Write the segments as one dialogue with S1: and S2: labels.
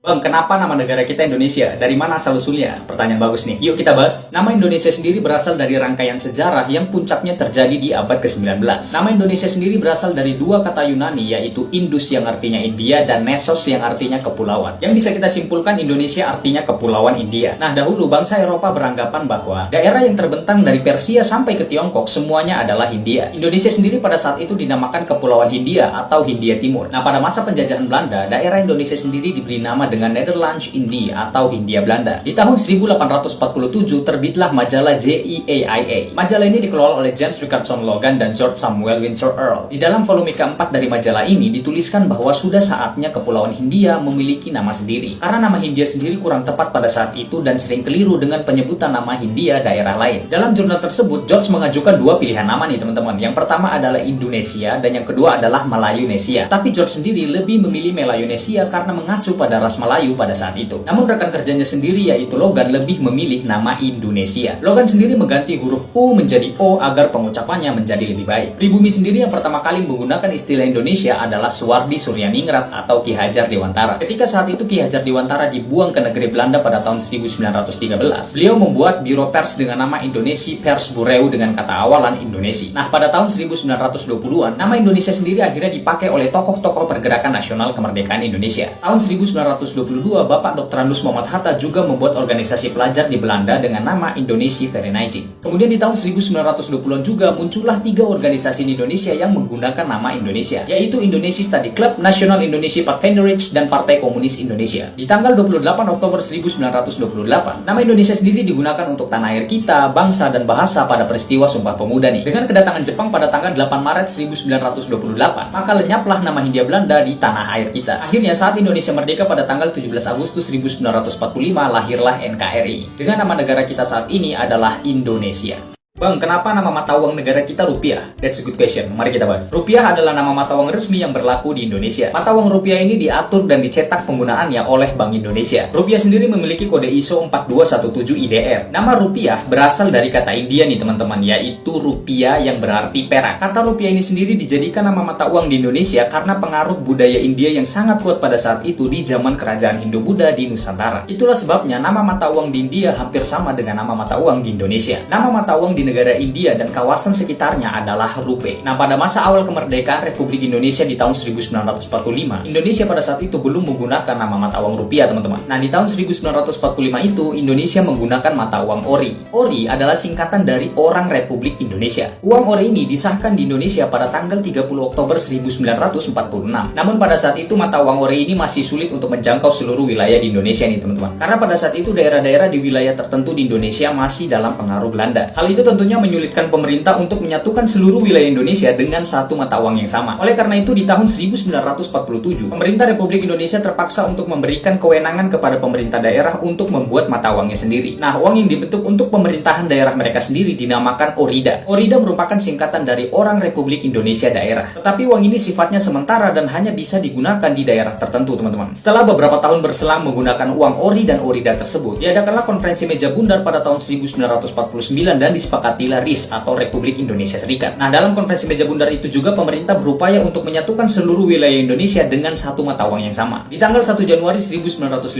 S1: Bang, kenapa nama negara kita Indonesia? Dari mana asal-usulnya? Pertanyaan bagus nih. Yuk kita bahas. Nama Indonesia sendiri berasal dari rangkaian sejarah yang puncaknya terjadi di abad ke-19. Nama Indonesia sendiri berasal dari dua kata Yunani, yaitu Indus yang artinya India dan Nesos yang artinya kepulauan. Yang bisa kita simpulkan Indonesia artinya kepulauan India. Nah, dahulu bangsa Eropa beranggapan bahwa daerah yang terbentang dari Persia sampai ke Tiongkok semuanya adalah Hindia. Indonesia sendiri pada saat itu dinamakan Kepulauan Hindia atau Hindia Timur. Nah, pada masa penjajahan Belanda, daerah Indonesia sendiri diberi nama dengan Nederlands Indie atau Hindia Belanda. Di tahun 1847 terbitlah majalah JEAIA. Majalah ini dikelola oleh James Richardson Logan dan George Samuel Windsor Earl. Di dalam volume keempat dari majalah ini dituliskan bahwa sudah saatnya Kepulauan Hindia memiliki nama sendiri. Karena nama Hindia sendiri kurang tepat pada saat itu dan sering keliru dengan penyebutan nama Hindia daerah lain. Dalam jurnal tersebut, George mengajukan dua pilihan nama nih teman-teman. Yang pertama adalah Indonesia dan yang kedua adalah Melayunesia. Tapi George sendiri lebih memilih Melayunesia karena mengacu pada ras Melayu pada saat itu. Namun rekan kerjanya sendiri yaitu Logan lebih memilih nama Indonesia. Logan sendiri mengganti huruf U menjadi O agar pengucapannya menjadi lebih baik. Pribumi sendiri yang pertama kali menggunakan istilah Indonesia adalah Suwardi Suryaningrat atau Ki Hajar Dewantara. Ketika saat itu Ki Hajar Dewantara dibuang ke negeri Belanda pada tahun 1913, beliau membuat biro pers dengan nama Indonesia Pers Bureau dengan kata awalan Indonesia. Nah, pada tahun 1920-an, nama Indonesia sendiri akhirnya dipakai oleh tokoh-tokoh pergerakan nasional kemerdekaan Indonesia. Tahun 1922, Bapak Dr. Anus Muhammad Hatta juga membuat organisasi pelajar di Belanda dengan nama Indonesia Vereniging. Kemudian di tahun 1920-an juga muncullah tiga organisasi di Indonesia yang menggunakan nama Indonesia, yaitu Indonesia Study Club, National Indonesia Pathfinders, dan Partai Komunis Indonesia. Di tanggal 28 Oktober 1928, nama Indonesia sendiri digunakan untuk tanah air kita, bangsa, dan bahasa pada peristiwa Sumpah Pemuda nih. Dengan kedatangan Jepang pada tanggal 8 Maret 1928, maka lenyaplah nama Hindia Belanda di tanah air kita. Akhirnya saat Indonesia merdeka pada tanggal 17 Agustus 1945 lahirlah NKRI. Dengan nama negara kita saat ini adalah Indonesia. Bang, kenapa nama mata uang negara kita rupiah? That's a good question. Mari kita bahas. Rupiah adalah nama mata uang resmi yang berlaku di Indonesia. Mata uang rupiah ini diatur dan dicetak penggunaannya oleh Bank Indonesia. Rupiah sendiri memiliki kode ISO 4217 IDR. Nama rupiah berasal dari kata India nih teman-teman, yaitu rupiah yang berarti perak. Kata rupiah ini sendiri dijadikan nama mata uang di Indonesia karena pengaruh budaya India yang sangat kuat pada saat itu di zaman kerajaan Hindu-Buddha di Nusantara. Itulah sebabnya nama mata uang di India hampir sama dengan nama mata uang di Indonesia. Nama mata uang di negara India dan kawasan sekitarnya adalah rupee. Nah, pada masa awal kemerdekaan Republik Indonesia di tahun 1945, Indonesia pada saat itu belum menggunakan nama mata uang rupiah, teman-teman. Nah, di tahun 1945 itu Indonesia menggunakan mata uang ori. Ori adalah singkatan dari Orang Republik Indonesia. Uang ori ini disahkan di Indonesia pada tanggal 30 Oktober 1946. Namun pada saat itu mata uang ori ini masih sulit untuk menjangkau seluruh wilayah di Indonesia nih, teman-teman. Karena pada saat itu daerah-daerah di wilayah tertentu di Indonesia masih dalam pengaruh Belanda. Hal itu tentunya menyulitkan pemerintah untuk menyatukan seluruh wilayah Indonesia dengan satu mata uang yang sama. Oleh karena itu, di tahun 1947, pemerintah Republik Indonesia terpaksa untuk memberikan kewenangan kepada pemerintah daerah untuk membuat mata uangnya sendiri. Nah, uang yang dibentuk untuk pemerintahan daerah mereka sendiri dinamakan ORIDA. ORIDA merupakan singkatan dari Orang Republik Indonesia Daerah. Tetapi uang ini sifatnya sementara dan hanya bisa digunakan di daerah tertentu, teman-teman. Setelah beberapa tahun berselang menggunakan uang ORI dan ORIDA tersebut, diadakanlah konferensi meja bundar pada tahun 1949 dan disepakatilah RIS atau Republik Indonesia Serikat. Nah, dalam konferensi meja bundar itu juga pemerintah berupaya untuk menyatukan seluruh wilayah Indonesia dengan satu mata uang yang sama. Di tanggal 1 Januari 1950,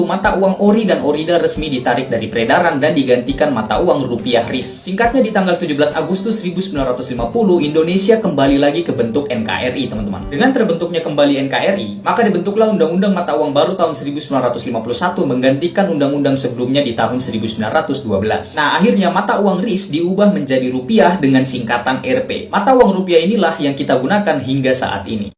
S1: mata uang ORI dan ORIDA resmi ditarik dari peredaran dan digantikan mata uang rupiah RIS. Singkatnya, di tanggal 17 Agustus 1950, Indonesia kembali lagi ke bentuk NKRI, teman-teman. Dengan terbentuknya kembali NKRI, maka dibentuklah Undang-Undang Mata Uang Baru tahun 1951 menggantikan undang-undang sebelumnya di tahun 1912. Nah, akhirnya mata uang RIS diubah menjadi rupiah dengan singkatan Rp. Mata uang rupiah inilah yang kita gunakan hingga saat ini.